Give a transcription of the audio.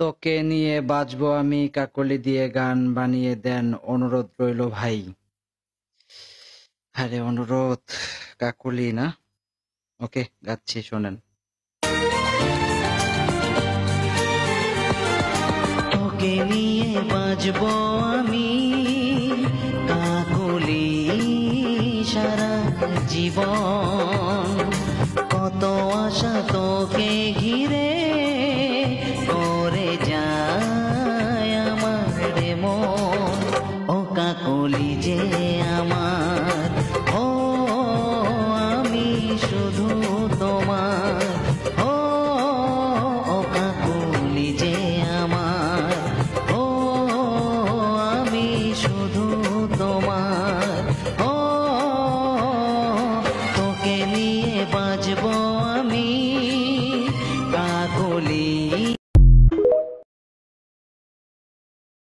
তোকে নিয়ে বাঁচবো আমি, কাকলি দিয়ে গান বানিয়ে দেন, অনুরোধ রইল ভাই। আরে অনুরোধ, কাকলি না? ওকে, গাচ্ছি, শোনেন। তোকে নিয়ে বাঁচবো আমি,